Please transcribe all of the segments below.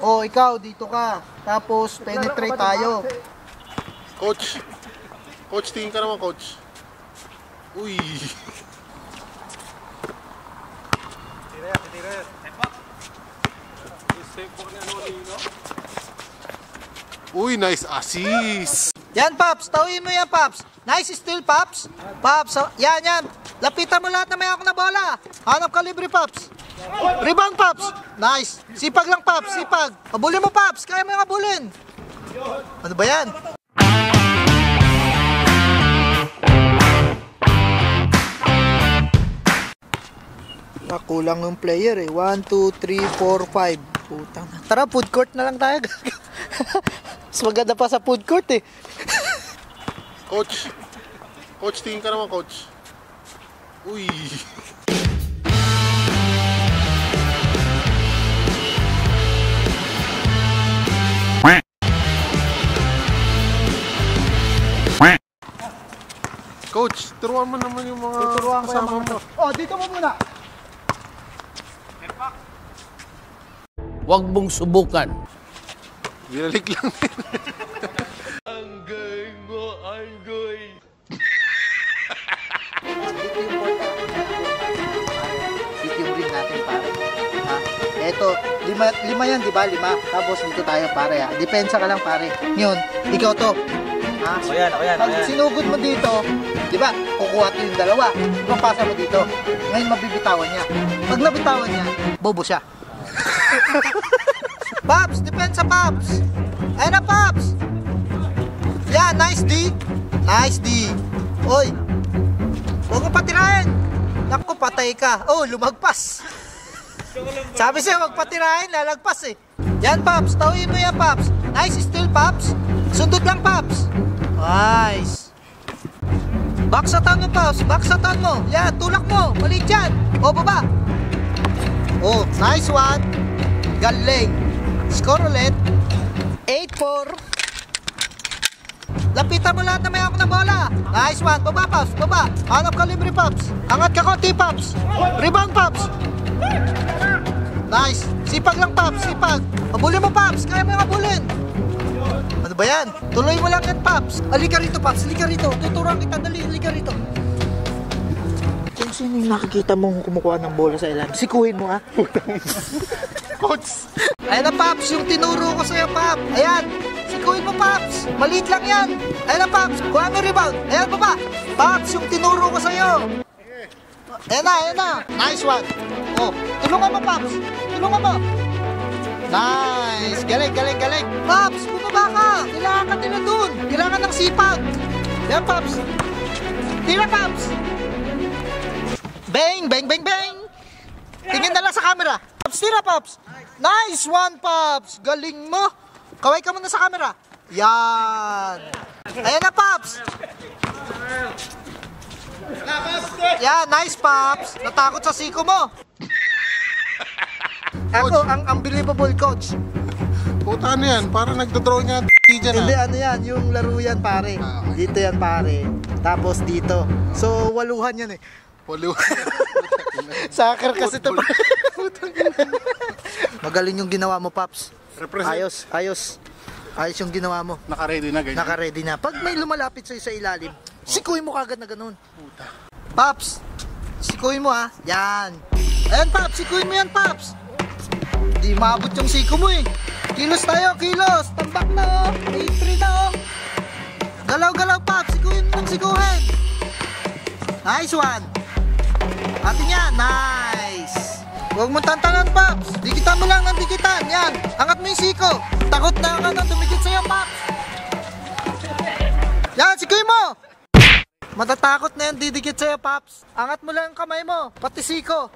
Oh, ikaw, dito ka. Tapos, penetrate tayo. Coach. Coach, tingin ka naman, coach. Uy. Tira. Uy, nice assist. Yan, Paps. Tawin mo yan, Paps. Nice steal, Paps. Paps, yan. Lapitan mo lahat na may ako na bola. Hanap ka libre, Paps. Rebound, Paps. Nice. Sipag lang, Paps. Sipag. Abulin mo, Paps. Kaya mo yung abulin. Ano ba yan? Kulang yung player eh. 1, 2, 3, 4, 5. Putang. Tara, food court na lang tayo. Mas maganda pa sa food court eh. Coach. Coach, tingin ka naman, coach. Uy. Coach, turuan mo naman yung mga kasama mo. Oh, dito mo muna. Huwag mong subukan. Binalik lang. Anggoy mo, anggoy. Dito yung ring natin, pare. Ha? Eto, lima yan, di ba? 5. Tapos dito tayo, pare. Ha? Depensa ka lang, pare. Ngayon, ikaw to. Ha? Ako yan. Pag sinugod mo dito, di ba? Kukuha ito yung dalawa. Ipapasa mo dito. Ngayon, mabibitawan niya. Pag nabitawan niya, bobo siya. Paps, depensa, Paps. Ayan na, Paps. Yan, nice D. Nice D. Oy, huwag mo patirahin. Naku, patay ka. Oh, lumagpas. Sabi siya, huwag patirahin, lalagpas eh. Yan, Paps, tawin mo yan, Paps. Nice steal, Paps. Sundot lang, Paps. Nice. Backsatan mo, Paps. Backsatan mo. Yan, tulak mo. Maliit dyan. O, baba. Oh, nice one. Galing. Score ulit. 8-4. Lapitan mo lahat na may ako na bola. Nice one. Baba, Paps. Baba. Hanap ka libre, Paps. Angat ka konti, Paps. Rebound, Paps. Nice. Sipag lang, Paps. Sipag. Abulin mo, Paps. Kaya mo yung abulin. Ano ba yan? Tuloy mo lang yan, Paps. Halika rito, Paps. Halika rito. Tuturuan kita. Dali. Halika rito. Kung sino yung nakikita mong kumukuha ng bola sa ilan, sikuhin mo, ha? Coach. Ayan na, Paps. Yung tinuro ko sa'yo, Paps. Ayan. Sikuhin mo, Paps. Maliit lang yan. Ayan na, Paps. Kuha mo rebound. Ayan, baba. Paps, yung tinuro ko sa'yo. Ayan na. Nice one. Oh, tulungan mo, Paps. Tulungan mo. Nice. Galing. Paps, bumaba ka. Kailangan ka nila dun. Kailangan ng sipag. Ayan, Paps. Tira, Paps. Bang. Tingin na lang sa camera. Paps, tira, Paps. Nice one, Paps. Galing mo. Kaway ka muna sa camera. Yan. Ayan na, Paps. Yan, nice, Paps. Natakot sa siko mo. Ako, ang unbelievable coach. Puta, ano yan? Parang nagdodrawing nga dyan. Hindi, ano yan, yung laro yan, pare. Okay. Dito yan, pare. Tapos dito. So, 8 yan eh. Soccer kasi ito. Magaling yung ginawa mo, Paps. Ayos yung ginawa mo. Naka-ready na, ganyan. Naka-ready na. Pag may lumalapit sa'yo sa ilalim, sikuhin mo kagad na ganun. Paps, sikuhin mo, ha. Yan. Ayan, Paps, sikuhin mo yan, Paps. Di maabot yung siko mo eh. Kilos tayo, kilos. Tambak na, oh. 8-3 na, oh. Galaw, Paps. Sikuhin mo ng sikuhin. Nice one. Atin yan. Nice. Huwag mo tantanan, Paps. Dikitan mo lang ng dikitan. Yan. Angat mo yung siko. Takot na ka na dumikit sa'yo, Paps. Yan, sikuhin mo. Matatakot na yan, didikit sa'yo, Paps. Angat mo lang ang kamay mo. Pati siko.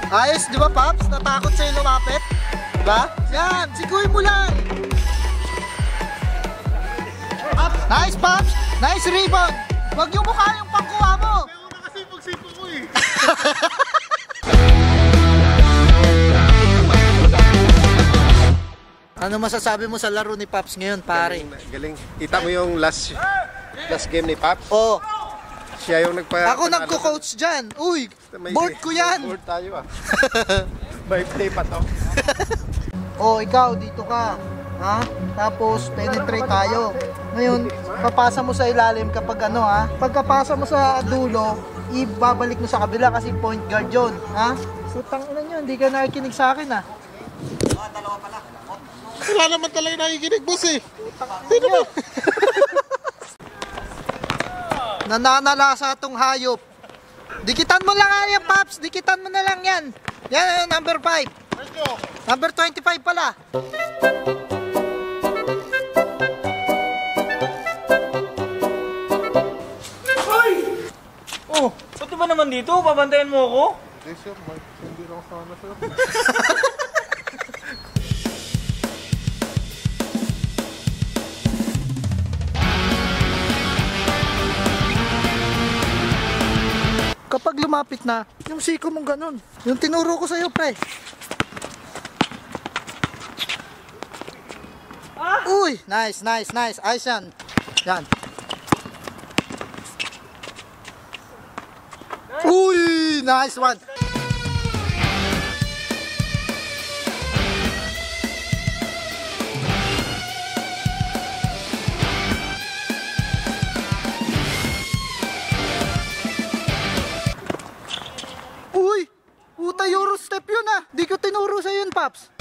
Ayos, di ba, Paps? Natakot sa'yo lumapit? Diba? Yan, sikuhin mo lang. Nice, Paps. Nice rebound. Huwag yung mukha yung pangkuha mo. Meron na kasi pagsipag ko eh. Ano masasabi mo sa laro ni Paps ngayon, pare? Galing. Kita mo yung last game ni Paps? Oh, Siya yung ako nagko-coach dyan. Uy, Board ko yan. Board tayo ah. By play pa to. Oh, ikaw, dito ka. Ha? Tapos, penetrate tayo. Ngayon, papasa mo sa ilalim kapag ano ha. Pagkapasa mo sa dulo, ibabalik mo sa kabila kasi point guard yun. Ha? So, tangina nyo, hindi ka nakikinig sa akin ha. Wala naman talaga nakikinig, boss eh. Sino ba? Nananalasa tong hayop. Dikitan mo lang yan, Paps. Dikitan mo na lang yan. Yan, number 5. Number 25 pala. Oh, ba't ba naman dito? Babantayan mo ako? Eh, sir, hindi lang sana, sir. Kapag lumapit na, yung siko mong ganun. Yung tinuro ko sa'yo, pre. Uy! Nice, nice, nice. Ayos yan. Yan. Uy! Nice one. Uy! Puta, Euro step yun ah. Di ko tinuro sa yun, Paps.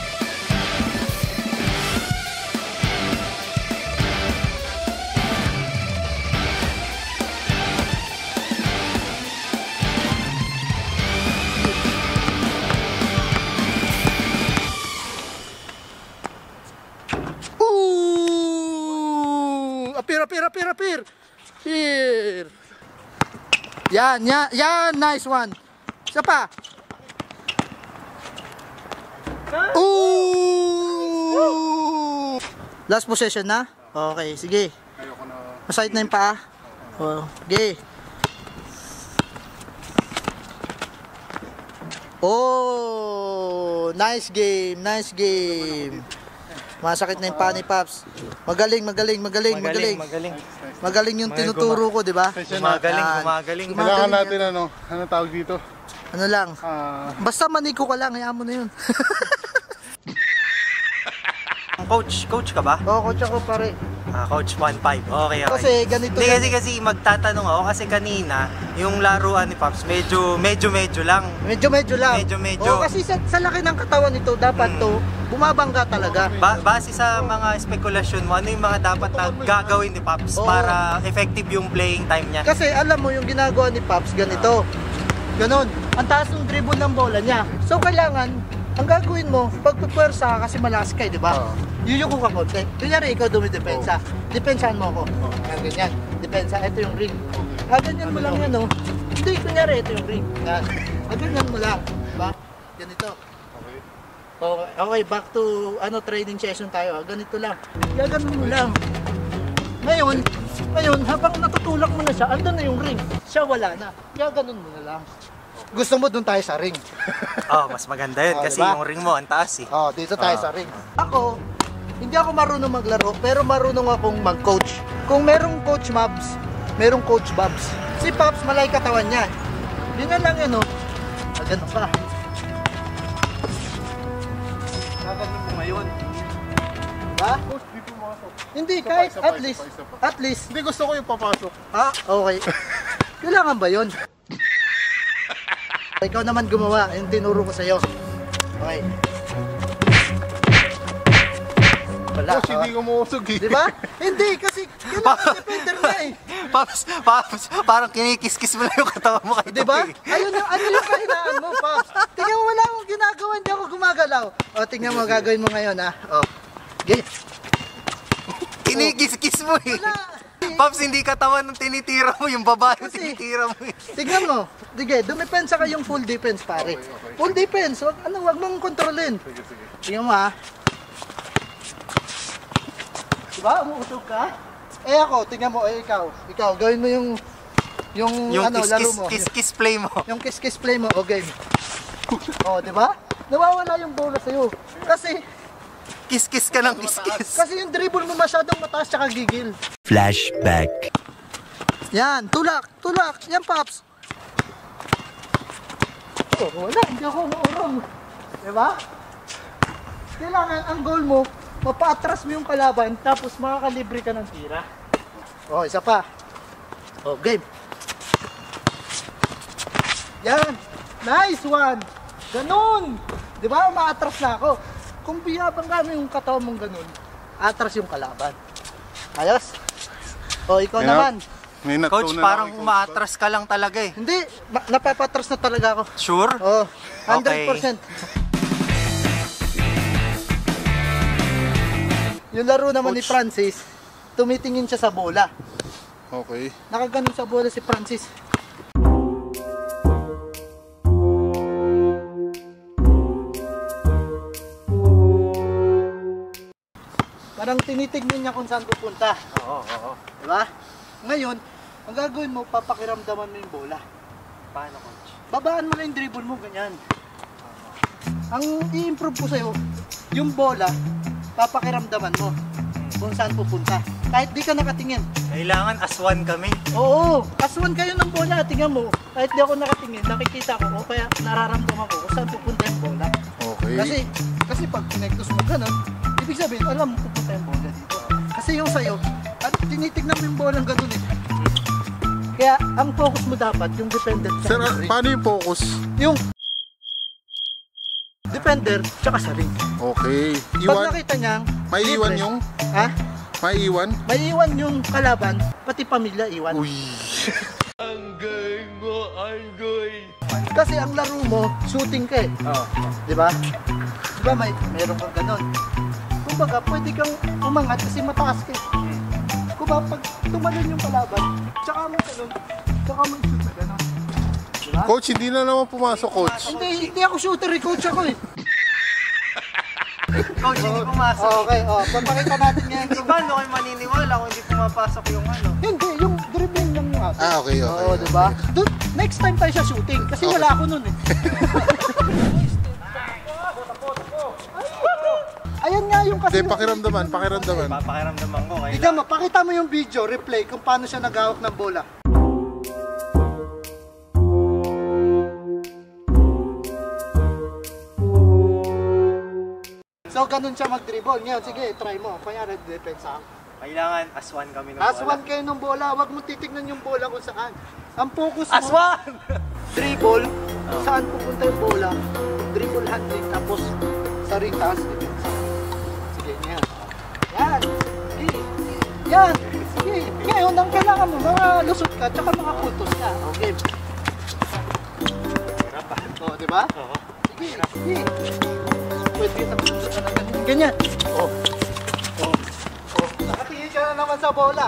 Apir. Here. Yan. Nice one. Isa pa. Ooh! Last possession na? Okay, sige. Masahit na yung paa. Oh, sige. Oh, nice game. Masakit na yung paa ni Paps. Magaling. Magaling yung tinuturo ko, di ba? Gumagaling. Kailangan natin ano tawag dito? Ano lang. Basta maniko ka lang, hayaan mo na yun. Coach ka ba? Oo, coach ako pare. Coach 1-5. Okay. Kasi ganito Hindi yan. kasi magtatanong ako kasi kanina yung laruan ni Pops medyo lang. Medyo lang. Medyo. Oo, kasi sa laki ng katawan nito, dapat to, bumabangga talaga. Base sa mga spekulasyon mo, ano yung mga dapat na gagawin ni Pops para effective yung playing time niya? Kasi alam mo, yung ginagawa ni Paps, ganito. Ganon. Ang taas ng dribble ng bola niya. So, kailangan, ang gagawin mo, pagpupwersa kasi malakas ka, di ba? Yuyuko ka konti. Kunyari, ikaw dumidepensa. Depensahan mo ako. Ganyan. Depensa, ito yung ring. Ganyan mo lang yan, no? Hindi, kunyari, ito yung ring. Ganyan mo lang. Diba? Ganito. Okay, back to training session tayo. Ganito lang. Ganun mo lang. Ngayon, habang natutulak mo na siya, andun na yung ring. Siya wala na. Ganun mo na lang. Gusto mo dun tayo sa ring. Mas maganda yun kasi diba? Yung ring mo, ang taas eh. Dito tayo sa ring. Ako, hindi ako marunong maglaro, pero marunong akong mag-coach. Kung merong coach Mabs, merong coach Babs. Si Pops, malay katawan niya. Ganyan lang yan, Ganun pa. Gaganin mo ngayon. Diba? Coach, di pumasok. Hindi, Isa kahit pa. at least. Hindi, gusto ko yung papasok. Okay. Kailangan ba yun? Ikaw naman gumawa, yung tinuro ko sa'yo. Okay. Wala. Coach, hindi ko mausog eh. Di ba? Hindi, kasi kailangan defender na eh. Pops, parang kinikis-kis mo lang yung katawan mo kay Di ba? Toby. Ano yung kahinaan mo, Pops? Tingnan mo, wala akong ginagawa, hindi ako gumagalaw. Tingnan mo, gagawin mo ngayon, ha? Okay. Kinikis-kis mo eh. Wala. Pops, hindi katawan ng tinitira mo, yung babae yung Kasi- tinitira mo eh. Tingnan mo. Sige, dumepensa ka yung full defense, pare. Full defense. Wag mong kontrolin. Sige. Tingnan mo, ha? Diba? Umuusog ka? Ako, tingnan mo, ikaw. Ikaw, gawin mo yung laro mo. kiss play mo. Yung kiss play mo, game. Di ba? Nawawala yung bola sa'yo. Kiss ka ng kiss. Kasi yung dribble mo masyadong mataas tsaka gigil. Flashback. Yan, tulak. Yan, Pops. Oh, wala, hindi ako umuurong. Diba? Kailangan ang goal mo, mapa-atras mo yung kalaban, tapos makakalibre ka ng tira. Oh, isa pa. Oh, game. Yan. Nice one. Ganun. Diba? Ma-atras na ako. Kung biyabang kami yung katawan mong ganun, atras yung kalaban. Ayos? Oh, ikaw naman. May Coach, natutunan parang ako, umaatras ka lang talaga eh. Hindi, napapatras na talaga ako. Sure? Oh, 100%. Okay. Yung laro naman ni Coach. Francis, tumitingin siya sa bola. Okay. Nakaganon sa bola si Francis. Parang tinitignan niya kung saan pupunta. Oo. Diba? Ngayon, ang gagawin mo, papakiramdaman mo yung bola. Paano, coach? Babaan mo na yung dribble mo, ganyan. Ang i-improve ko sa'yo, yung bola, papakiramdaman mo kung saan pupunta. Kahit di ka nakatingin. Kailangan aswan kami. Oo, aswan kayo ng bola, tingnan mo. Kahit di ako nakatingin, nakikita ko, o kaya nararamdaman ko kung saan pupunta yung bola. Okay. Kasi pag kinektos mo ganun, ibig sabihin, alam mo pupunta yung bola dito. Kasi yung sa'yo, at tinitignan mo yung bola ng ganun eh. Kaya ang focus mo dapat, yung defender Sir, tsaka sa ring. paano yung focus? Yung defender tsaka sa ring. Okay. Pag Iwan? nakita niya, May iwan libre. yung? Ha? May iwan? May iwan yung kalaban, pati pamilya iwan. Uy. Ang galing mo, Andoy. Kasi ang laro mo, shooting ka eh. Oo. Di ba? Di ba meron kang ganon. Kumbaga, pwede kang umangat kasi mataas ka eh. Kumbaga, pag tumalon yung kalaban, tsaka mo ganon, tsaka mo shoot na ganon. Di ba? Coach, hindi na naman pumasok, coach. Hindi ako shooter eh, coach ako eh. Coach, hindi pumasok. Okay, papakita natin ngayon. So, paano kayo maniniwala kung hindi pumapasok yung ano? Hindi, yung dribbling lang yung atin. Ah, okay. Oo, di ba? Next time tayo sa shooting, kasi Okay. wala ako nun eh. Ayan nga yung kasi... Hindi, pakiramdaman. Papakiramdaman ko. Tignan mo, pakita mo yung video, replay, kung paano siya naghawak ng bola. So, ganun siya mag-dribble. Ngayon, sige, try mo. Kanyari, depensa. Kailangan aswan kami ng Aswan kayo ng bola. Huwag mo titignan yung bola kung saan. Ang focus mo, Aswan! dribble, kung saan pupunta yung bola. Dribble handling, tapos sa ring taas, depensa. Sige, ngayon. Yan. Sige. Yan. Sige. Ngayon, ang kailangan mo, mga lusot ka, tsaka mga puntos ka. Okay. O, diba? Oo. Sige. Sige. Pwede yung napuntos ka na ganyan. Ganyan. Oh. Nakatingin ka na naman sa bola.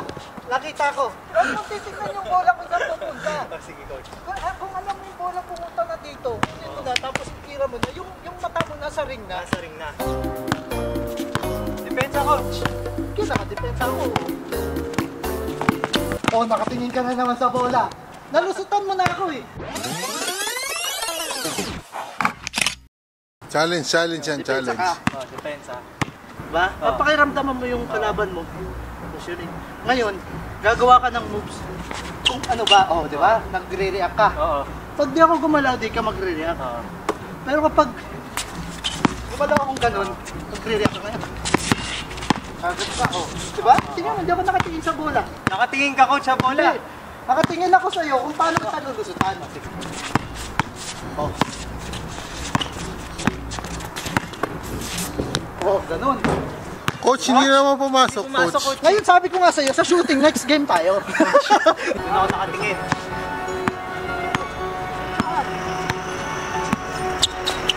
Nakita ko. Huwag mong titignan yung bola kung saan pupunta. Sige, coach. Kung alam mo yung bola pumunta na dito, kunin mo na, tapos ikira mo na, yung mata mo nasa ring na. Nasa ring na. Depensa, coach. Kaya nakadepensa ako. Oh, nakatingin ka na naman sa bola. Nalusutan mo na ako eh. Challenge yan, Depensa challenge. ka. Oh, depensa. Diba? Papakiramdaman mo yung kalaban mo. Positioning. Ngayon, gagawa ka ng moves. Kung ano ba, oh, di ba? Nagre-react ka. Oo. Pag di ako gumalaw, di ka magre-react. Oo. Pero kapag gumalaw akong ganun, magre-react ka ngayon. Agad ka, oh. Diba? Tingnan mo, hindi ako nakatingin sa bola. Nakatingin ka, coach, sa bola. Hindi. Nakatingin ako sa'yo kung paano kita lulusutan. Oh. Oh, ganun. Coach, hindi na naman pumasok, Pumasok, coach. coach. Ngayon sabi ko nga sa'yo, sa shooting, next game tayo. Doon ako nakatingin.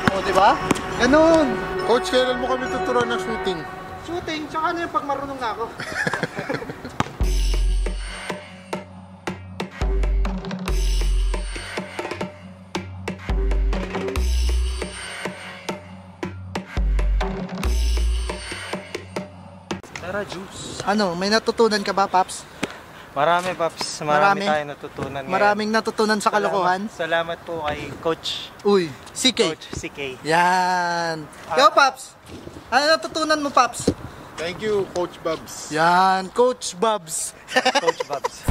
Oh, diba? Ganun. Coach, kailan mo kami tuturuan ng shooting? Shooting, tsaka ano yung pag marunong na ako. Tara, juice. Ano, may natutunan ka ba, Paps? Marami, Paps. Marami? Marami tayo natutunan ngayon. Maraming natutunan sa kalokohan? Salamat po kay Coach. Uy, CK. Coach CK. Yan. Ikaw, Paps? Ano natutunan mo, Paps? Thank you, Coach Babs. Yan, Coach Babs. Coach Babs.